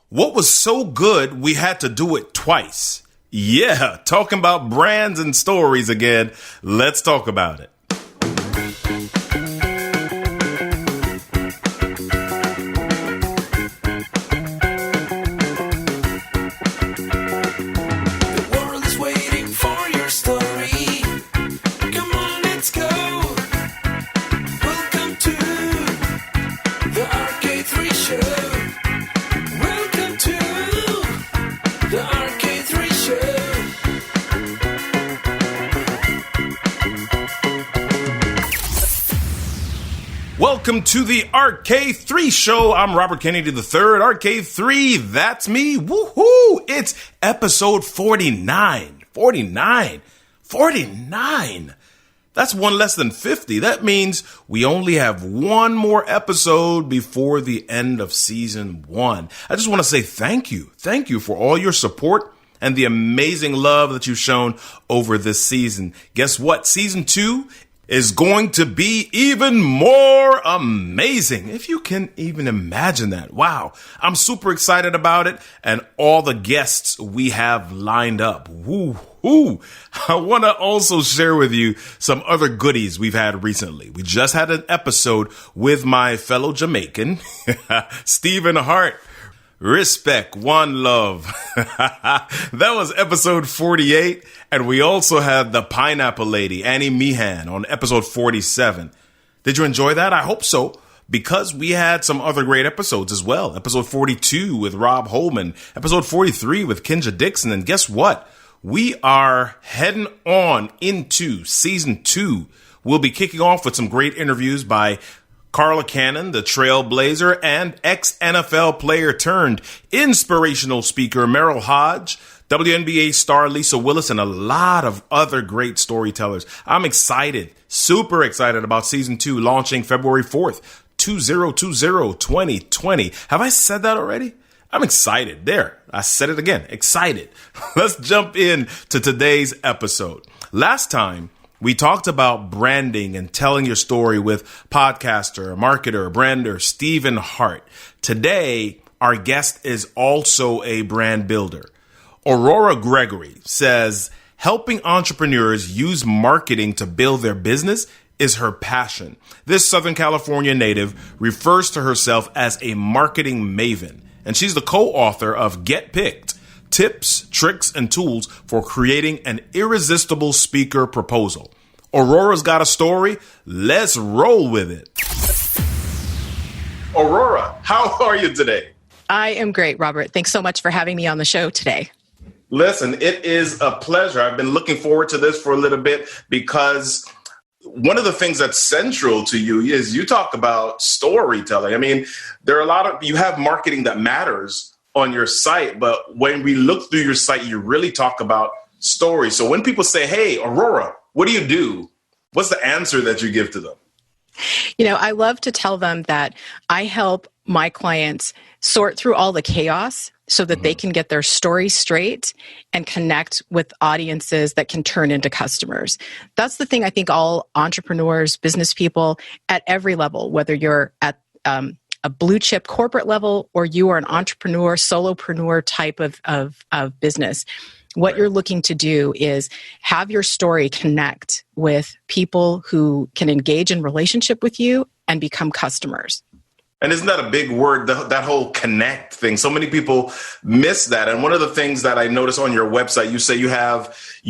What was so good we had to do it twice? Yeah, talking about brands and stories again. Let's talk about it. Welcome to the RK3 show. I'm Robert Kennedy III. RK3, that's me. Woohoo! It's episode 49. 49. That's one less than 50. That means we only have one more episode before the end of season 1. I just want to say thank you. Thank you for all your support and the amazing love that you've shown over this season. Guess what? Season 2 is going to be even more amazing. If you can even imagine that. Wow. I'm super excited about it and all the guests we have lined up. Woo-hoo. I want to also share with you some other goodies we've had recently. We just had an episode with my fellow Jamaican, Stephen Hart. Respect, one love. That was episode 48. And we also had the Pineapple Lady, Annie Meehan, on episode 47. Did you enjoy that? I hope so, because we had some other great episodes as well. Episode 42 with Rob Holman, episode 43 with Kinja Dixon. And guess what? We are heading on into season 2. We'll be kicking off with some great interviews by Carla Cannon, the trailblazer, and ex-NFL player turned inspirational speaker Merrill Hodge, WNBA star Lisa Willis, and a lot of other great storytellers. I'm excited, super excited about season 2 launching February 4th, 2020. Have I said that already? I'm excited. There, I said it again. Excited. Let's jump in to today's episode. Last time, we talked about branding and telling your story with podcaster, marketer, brander Stephen Hart. Today, our guest is also a brand builder. Aurora Gregory says helping entrepreneurs use marketing to build their business is her passion. This Southern California native refers to herself as a marketing maven, and she's the co-author of Get Picked: Tips, Tricks, and Tools for Creating an Irresistible Speaker Proposal. Aurora's got a story. Let's roll with it. Aurora, how are you today? I am great, Robert. Thanks so much for having me on the show today. Listen, it is a pleasure. I've been looking forward to this for a little bit because one of the things that's central to you is you talk about storytelling. I mean, there are you have marketing that matters on your site, but when we look through your site, you really talk about stories. So when people say, hey, Aurora, what do you do? What's the answer that you give to them? You know, I love to tell them that I help my clients sort through all the chaos so that they can get their story straight and connect with audiences that can turn into customers. That's the thing I think all entrepreneurs, business people at every level, whether you're at a blue chip corporate level or you are an entrepreneur, solopreneur type of business, what you're looking to do is have your story connect with people who can engage in relationship with you and become customers. And isn't that a big word, that whole connect thing? So many people miss that. And one of the things that I noticed on your website, you say you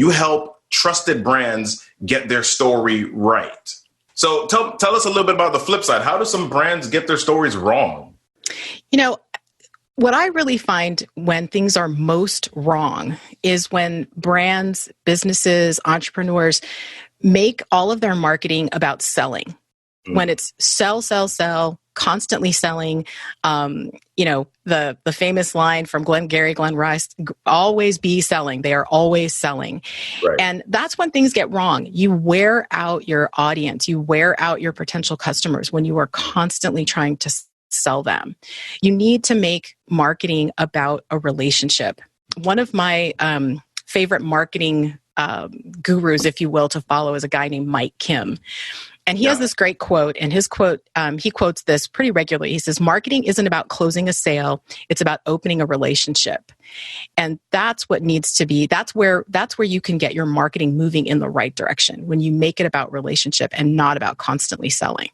help trusted brands get their story right. So tell us a little bit about the flip side. How do some brands get their stories wrong? You know, what I really find when things are most wrong is when brands, businesses, entrepreneurs make all of their marketing about selling. When it's sell, constantly selling, the famous line from Glenn Rice, always be selling. They are always selling. Right. And that's when things get wrong. You wear out your audience. You wear out your potential customers when you are constantly trying to sell them. You need to make marketing about a relationship. One of my favorite marketing gurus, if you will, to follow is a guy named Mike Kim. And he has this great quote, and his quote, he quotes this pretty regularly. He says, marketing isn't about closing a sale. It's about opening a relationship. And that's what needs to be, that's where you can get your marketing moving in the right direction, when you make it about relationship and not about constantly selling.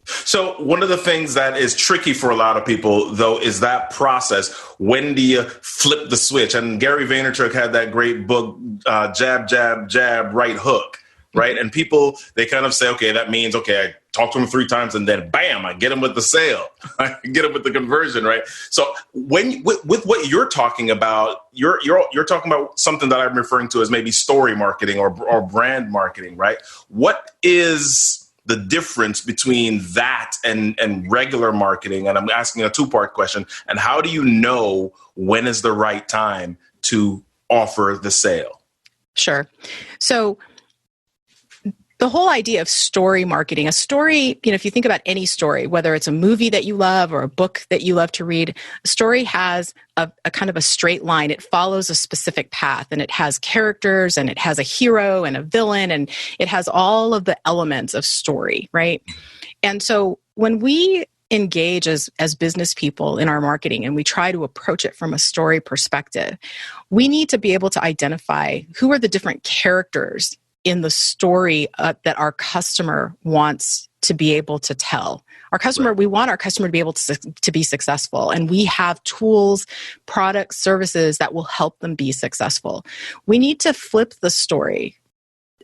So one of the things that is tricky for a lot of people, though, is that process. When do you flip the switch? And Gary Vaynerchuk had that great book, Jab, Jab, Jab, Right Hook, right? And people, they kind of say, okay, that means, okay, I talk to them 3 times and then bam, I get them with the sale. I get them with the conversion, right? So when with what you're talking about, you're talking about something that I'm referring to as maybe story marketing or brand marketing, right? What is the difference between that and regular marketing? And I'm asking a 2-part question. And how do you know when is the right time to offer the sale? Sure. So the whole idea of story marketing, a story, if you think about any story, whether it's a movie that you love or a book that you love to read, a story has a kind of a straight line. It follows a specific path, and it has characters, and it has a hero and a villain, and it has all of the elements of story, right? And so when we engage as business people in our marketing and we try to approach it from a story perspective, we need to be able to identify who are the different characters in the story that our customer wants to be able to tell. Our customer, right. We want our customer to be able to be successful, and we have tools, products, services that will help them be successful. We need to flip the story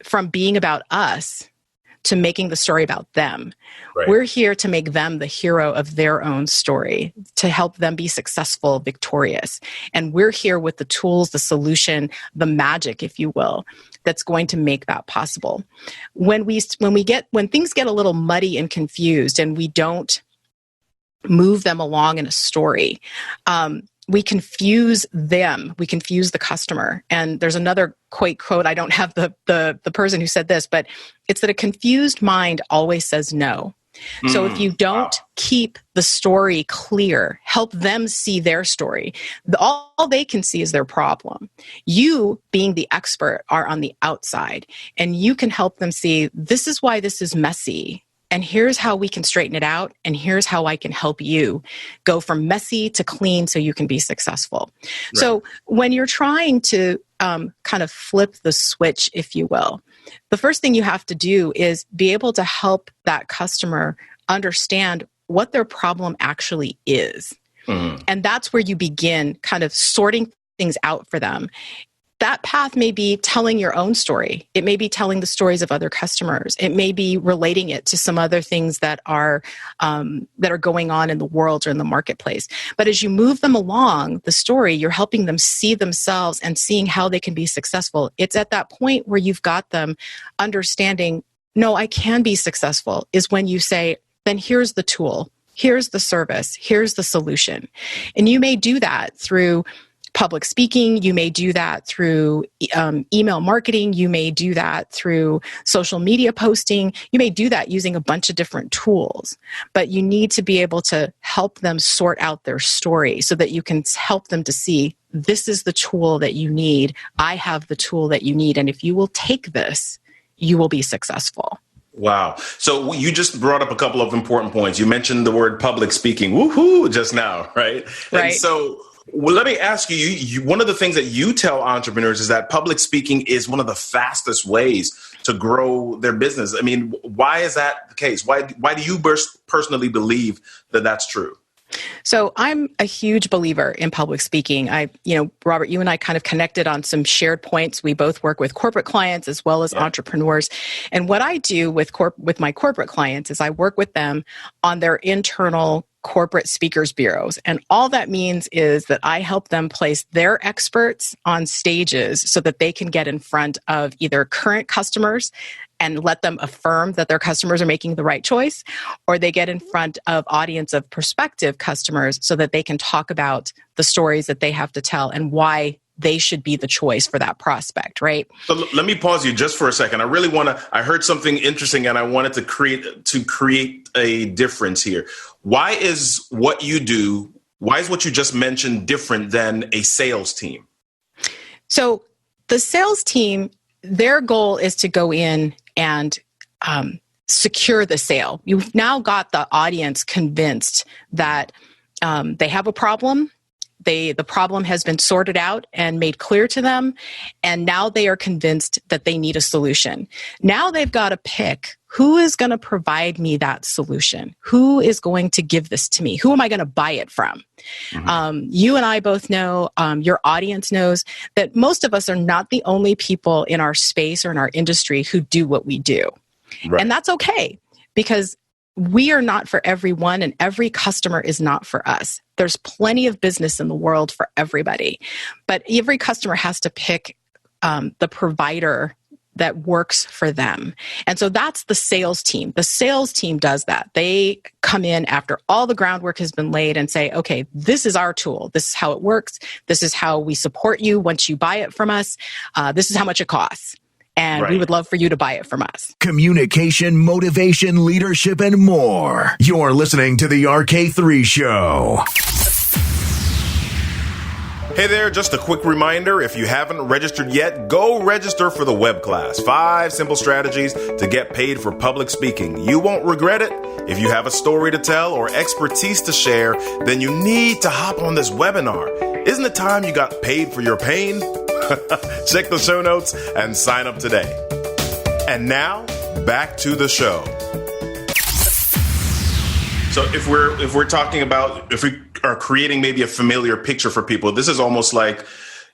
from being about us to making the story about them. Right. We're here to make them the hero of their own story, to help them be successful, victorious. And we're here with the tools, the solution, the magic, if you will, that's going to make that possible. When things get a little muddy and confused and we don't move them along in a story, we confuse them. We confuse the customer. And there's another quote. I don't have the person who said this, but it's that a confused mind always says no. So if you don't keep the story clear, help them see their story, all they can see is their problem. You, being the expert, are on the outside, and you can help them see, this is why this is messy. And here's how we can straighten it out. And here's how I can help you go from messy to clean so you can be successful. Right. So when you're trying to kind of flip the switch, if you will, the first thing you have to do is be able to help that customer understand what their problem actually is. Mm-hmm. And that's where you begin kind of sorting things out for them. That path may be telling your own story. It may be telling the stories of other customers. It may be relating it to some other things that are going on in the world or in the marketplace. But as you move them along the story, you're helping them see themselves and seeing how they can be successful. It's at that point where you've got them understanding, no, I can be successful, is when you say, then here's the tool, here's the service, here's the solution. And you may do that through public speaking. You may do that through email marketing. You may do that through social media posting. You may do that using a bunch of different tools, but you need to be able to help them sort out their story so that you can help them to see, this is the tool that you need. I have the tool that you need. And if you will take this, you will be successful. Wow. So you just brought up a couple of important points. You mentioned the word public speaking, woohoo, just now, right? Right. And so, well, let me ask you, one of the things that you tell entrepreneurs is that public speaking is one of the fastest ways to grow their business. I mean, why is that the case? Why do you personally believe that that's true? So I'm a huge believer in public speaking. Robert, you and I kind of connected on some shared points. We both work with corporate clients as well as entrepreneurs. And what I do with my corporate clients is I work with them on their internal corporate speakers bureaus. And all that means is that I help them place their experts on stages so that they can get in front of either current customers and let them affirm that their customers are making the right choice, or they get in front of audience of prospective customers so that they can talk about the stories that they have to tell and why they should be the choice for that prospect, right? So let me pause you just for a second. I heard something interesting and I wanted to create a difference here. Why is what you just mentioned different than a sales team? So the sales team, their goal is to go in and secure the sale. You've now got the audience convinced that they have a problem. The problem has been sorted out and made clear to them. And now they are convinced that they need a solution. Now they've got to pick who is going to provide me that solution? Who is going to give this to me? Who am I going to buy it from? You and I both know, your audience knows that most of us are not the only people in our space or in our industry who do what we do. Right. And that's okay, because we are not for everyone and every customer is not for us. There's plenty of business in the world for everybody, but every customer has to pick the provider that works for them. And so that's the sales team. The sales team does that. They come in after all the groundwork has been laid and say, okay, this is our tool. This is how it works. This is how we support you once you buy it from us. This is how much it costs. And we would love for you to buy it from us. Communication, motivation, leadership, and more. You're listening to the RK3 Show. Hey there, just a quick reminder, if you haven't registered yet, go register for the web class. 5 simple strategies to get paid for public speaking. You won't regret it. If you have a story to tell or expertise to share, then you need to hop on this webinar. Isn't it time you got paid for your pain? Check the show notes and sign up today. And now, back to the show. So if we're talking about, if we are creating maybe a familiar picture for people, this is almost like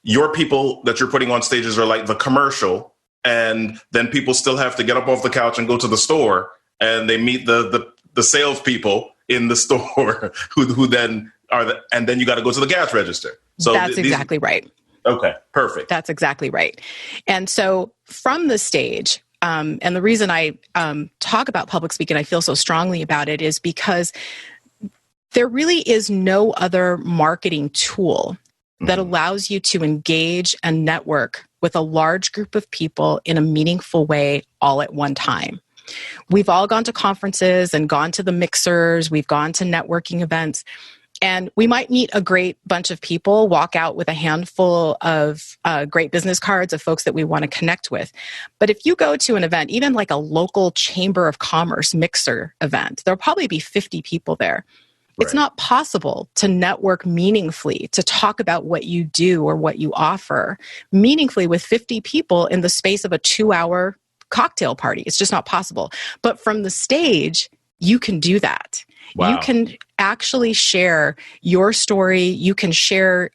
your people that you're putting on stages are like the commercial, and then people still have to get up off the couch and go to the store, and they meet the salespeople in the store who then are and then you got to go to the cash register. So that's exactly right. Okay, perfect. That's exactly right. And so from the stage, and the reason I talk about public speaking, I feel so strongly about it, is because there really is no other marketing tool that allows you to engage and network with a large group of people in a meaningful way all at one time. We've all gone to conferences and gone to the mixers. We've gone to networking events. And we might meet a great bunch of people, walk out with a handful of great business cards of folks that we want to connect with. But if you go to an event, even like a local Chamber of Commerce mixer event, there'll probably be 50 people there. Right. It's not possible to network meaningfully, to talk about what you do or what you offer meaningfully with 50 people in the space of a 2-hour cocktail party. It's just not possible. But from the stage, you can do that. Wow. You can actually share your story. You can share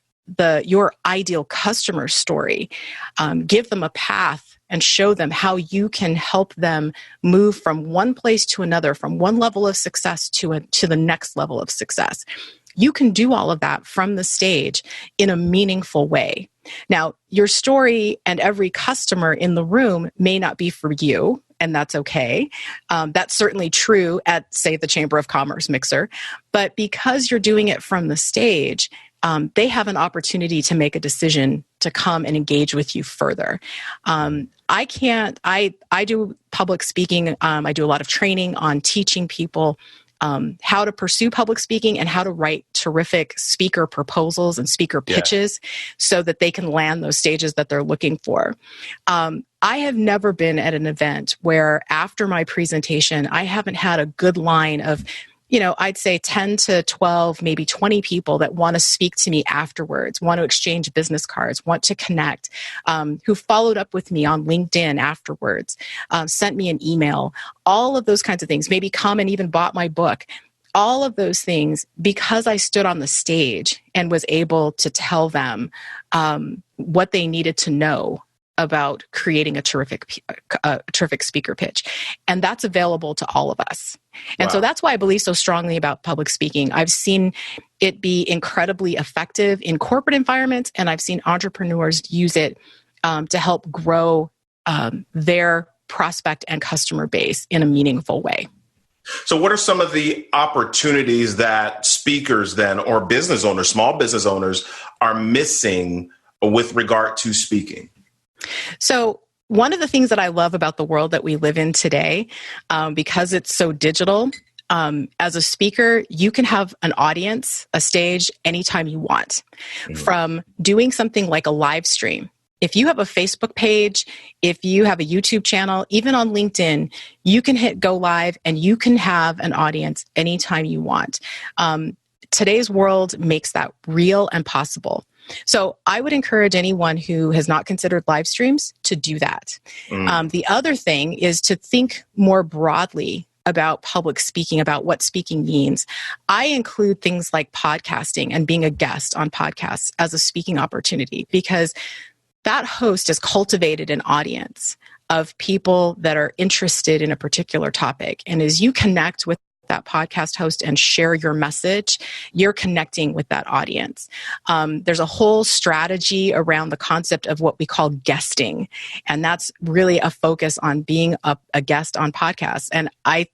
your ideal customer story, give them a path and show them how you can help them move from one place to another, from one level of success to the next level of success. You can do all of that from the stage in a meaningful way. Now, your story and every customer in the room may not be for you, and that's okay. That's certainly true at, say, the Chamber of Commerce mixer. But because you're doing it from the stage, they have an opportunity to make a decision to come and engage with you further. I do public speaking. I do a lot of training on teaching people how to pursue public speaking and how to write terrific speaker proposals and speaker pitches so that they can land those stages that they're looking for. I have never been at an event where after my presentation, I haven't had a good line of, I'd say 10 to 12, maybe 20 people that want to speak to me afterwards, want to exchange business cards, want to connect, who followed up with me on LinkedIn afterwards, sent me an email, all of those kinds of things, maybe come and even bought my book. All of those things because I stood on the stage and was able to tell them what they needed to know about creating a terrific speaker pitch. And that's available to all of us. And so that's why I believe so strongly about public speaking. I've seen it be incredibly effective in corporate environments, and I've seen entrepreneurs use it to help grow their prospect and customer base in a meaningful way. So what are some of the opportunities that speakers then, or business owners, small business owners, are missing with regard to speaking? So one of the things that I love about the world that we live in today, because it's so digital, as a speaker, you can have an audience, a stage, anytime you want. From doing something like a live stream, If you have a Facebook page, if you have a YouTube channel, even on LinkedIn, you can hit go live and you can have an audience anytime you want. Today's world makes that real and possible. So I would encourage anyone who has not considered live streams to do that. The other thing is to think more broadly about public speaking, about what speaking means. I include things like podcasting and being a guest on podcasts as a speaking opportunity, because that host has cultivated an audience of people that are interested in a particular topic. And as you connect with that podcast host and share your message, you're connecting with that audience. There's a whole strategy around the concept of what we call guesting. And that's really a focus on being a guest on podcasts. And I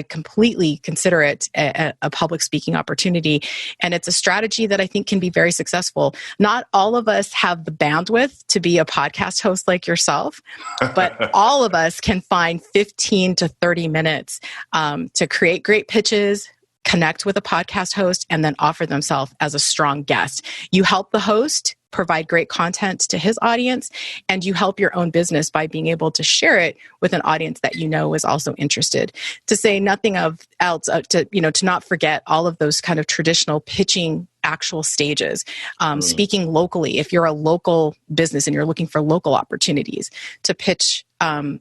completely consider it a public speaking opportunity. And it's a strategy that I think can be very successful. Not all of us have the bandwidth to be a podcast host like yourself, but all of us can find 15 to 30 minutes to create great pitches, connect with a podcast host, and then offer themselves as a strong guest. You help the host provide great content to his audience, and you help your own business by being able to share it with an audience that you know is also interested. To say nothing of else, to not forget all of those kind of traditional pitching actual stages. Speaking locally, if you're a local business and you're looking for local opportunities, to pitch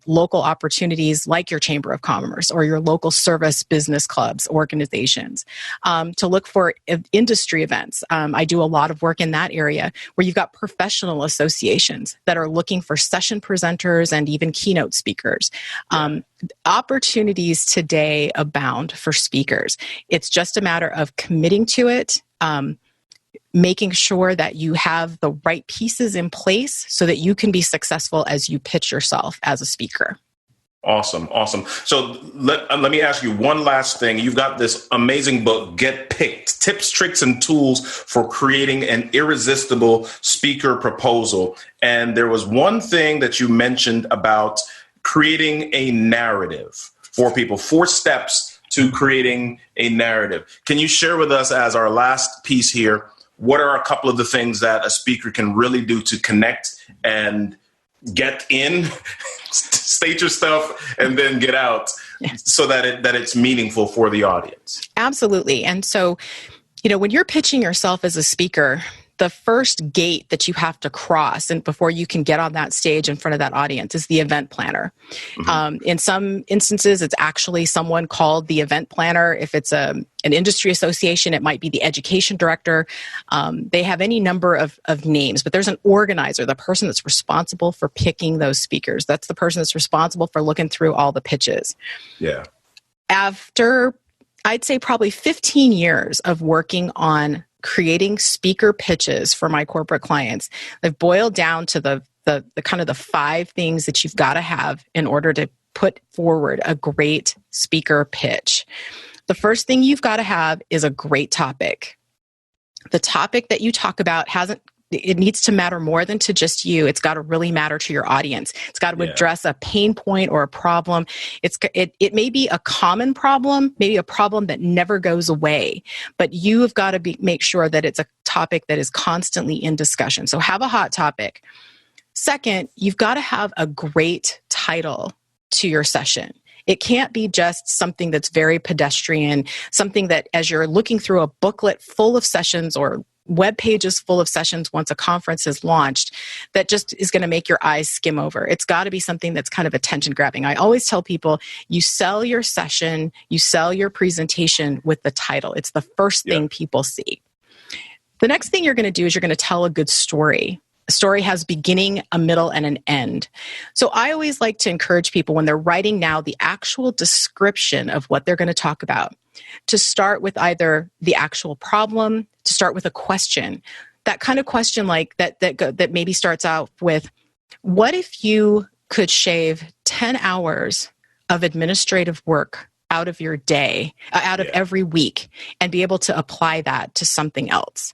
local opportunities like your Chamber of Commerce or your local service business clubs, organizations, to look for industry events. I do a lot of work in that area where you've got professional associations that are looking for session presenters and even keynote speakers. Opportunities today abound for speakers. It's just a matter of committing to it, making sure that you have the right pieces in place so that you can be successful as you pitch yourself as a speaker. Awesome. So let me ask you one last thing. You've got this amazing book, Get Picked, Tips, Tricks, and Tools for Creating an Irresistible Speaker Proposal. And there was one thing that you mentioned about creating a narrative for people, 4 steps to creating a narrative. Can you share with us, as our last piece here, what are a couple of the things that a speaker can really do to connect and get in, state your stuff, and then get out so that it's meaningful for the audience? Absolutely. And so, when you're pitching yourself as a speaker, the first gate that you have to cross and before you can get on that stage in front of that audience is the event planner. In some instances, it's actually someone called the event planner. If it's an industry association, it might be the education director. They have any number of names, but there's an organizer, the person that's responsible for picking those speakers. That's the person that's responsible for looking through all the pitches. Yeah. After, I'd say, probably 15 years of working on creating speaker pitches for my corporate clients, they've boiled down to the kind of the 5 things that you've got to have in order to put forward a great speaker pitch. The first thing you've got to have is a great topic. The topic that you talk about it needs to matter more than to just you. It's got to really matter to your audience. It's got to address a pain point or a problem. It may be a common problem, maybe a problem that never goes away, but you have got to make sure that it's a topic that is constantly in discussion. So have a hot topic. Second, you've got to have a great title to your session. It can't be just something that's very pedestrian, something that as you're looking through a booklet full of sessions or web pages full of sessions once a conference is launched, that just is going to make your eyes skim over. It's got to be something that's kind of attention grabbing. I always tell people, you sell your session, you sell your presentation with the title. It's the first thing people see. The next thing you're going to do is you're going to tell a good story. A story has beginning, a middle, and an end. So I always like to encourage people when they're writing now the actual description of what they're going to talk about, to start with either the actual problem, to start with a question. That kind of question like that maybe starts out with, what if you could shave 10 hours of administrative work out of your day, out of every week, and be able to apply that to something else?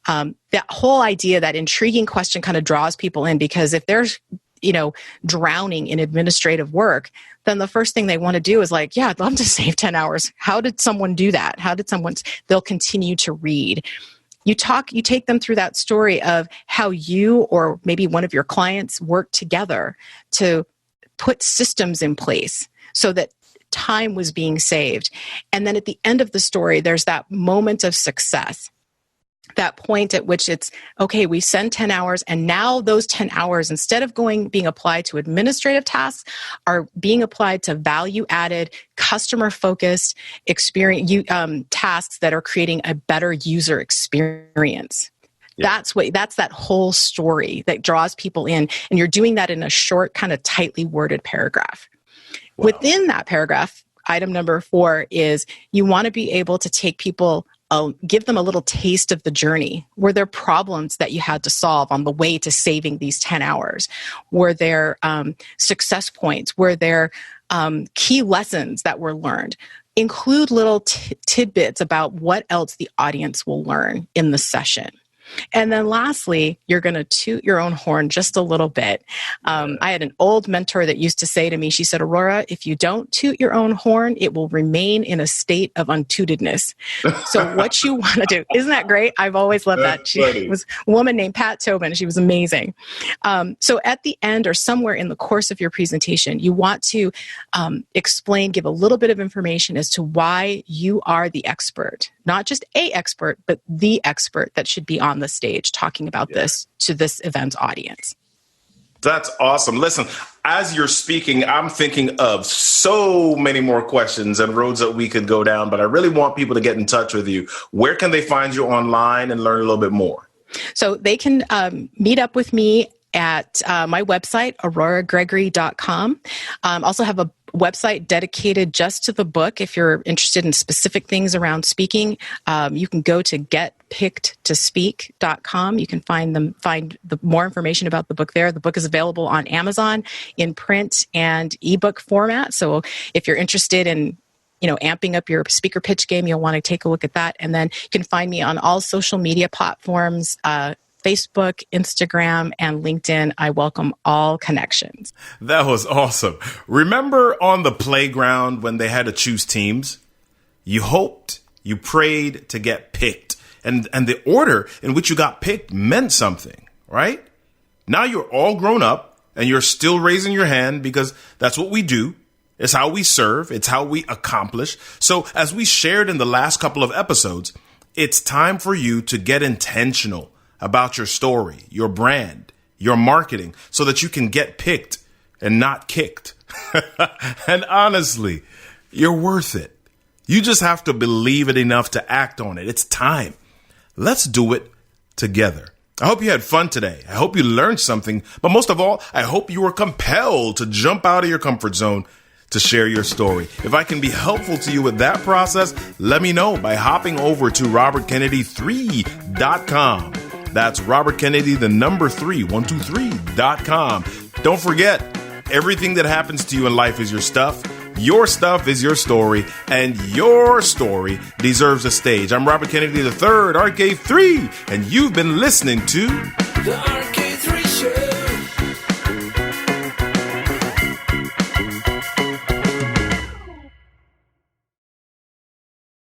That whole idea, that intriguing question kind of draws people in, because if they're, drowning in administrative work, then the first thing they want to do is like, I'd love to save 10 hours. How did someone do that? They'll continue to read. You take them through that story of how you or maybe one of your clients worked together to put systems in place so that time was being saved. And then at the end of the story, there's that moment of success. That point at which it's, okay, we send 10 hours and now those 10 hours, instead of being applied to administrative tasks, are being applied to value-added, customer-focused tasks that are creating a better user experience. Yeah. That's that whole story that draws people in. And you're doing that in a short, kind of tightly worded paragraph. Wow. Within that paragraph, item number 4 is you want to be able to take people, give them a little taste of the journey. Were there problems that you had to solve on the way to saving these 10 hours? Were there success points? Were there key lessons that were learned? Include little tidbits about what else the audience will learn in the session. And then lastly, you're going to toot your own horn just a little bit. I had an old mentor that used to say to me, she said, Aurora, if you don't toot your own horn, it will remain in a state of untootedness. So what you want to do, isn't that great? I've always loved that. She was a woman named Pat Tobin. She was amazing. So at the end or somewhere in the course of your presentation, you want to give a little bit of information as to why you are the expert, not just a expert, but the expert that should be on the stage talking about this to this event's audience. That's awesome. Listen, as you're speaking, I'm thinking of so many more questions and roads that we could go down, but I really want people to get in touch with you. Where can they find you online and learn a little bit more? So they can meet up with me at my website, auroragregory.com. Also have a website dedicated just to the book. If you're interested in specific things around speaking, you can go to getpickedtospeak.com. You can find the more information about the book there. The book is available on Amazon in print and ebook format. So if you're interested in amping up your speaker pitch game, you'll want to take a look at that. And then you can find me on all social media platforms, Facebook, Instagram, and LinkedIn. I welcome all connections. That was awesome. Remember on the playground when they had to choose teams? You hoped, you prayed to get picked. And the order in which you got picked meant something, right? Now you're all grown up and you're still raising your hand because that's what we do. It's how we serve. It's how we accomplish. So as we shared in the last couple of episodes, it's time for you to get intentional about your story, your brand, your marketing, so that you can get picked and not kicked. And honestly, you're worth it. You just have to believe it enough to act on it. It's time. Let's do it together. I hope you had fun today. I hope you learned something. But most of all, I hope you were compelled to jump out of your comfort zone to share your story. If I can be helpful to you with that process, let me know by hopping over to robertkennedy3.com. That's Robert Kennedy, the number 123.com. Don't forget, everything that happens to you in life is your stuff. Your stuff is your story, and your story deserves a stage. I'm Robert Kennedy III, RK3, and you've been listening to The RK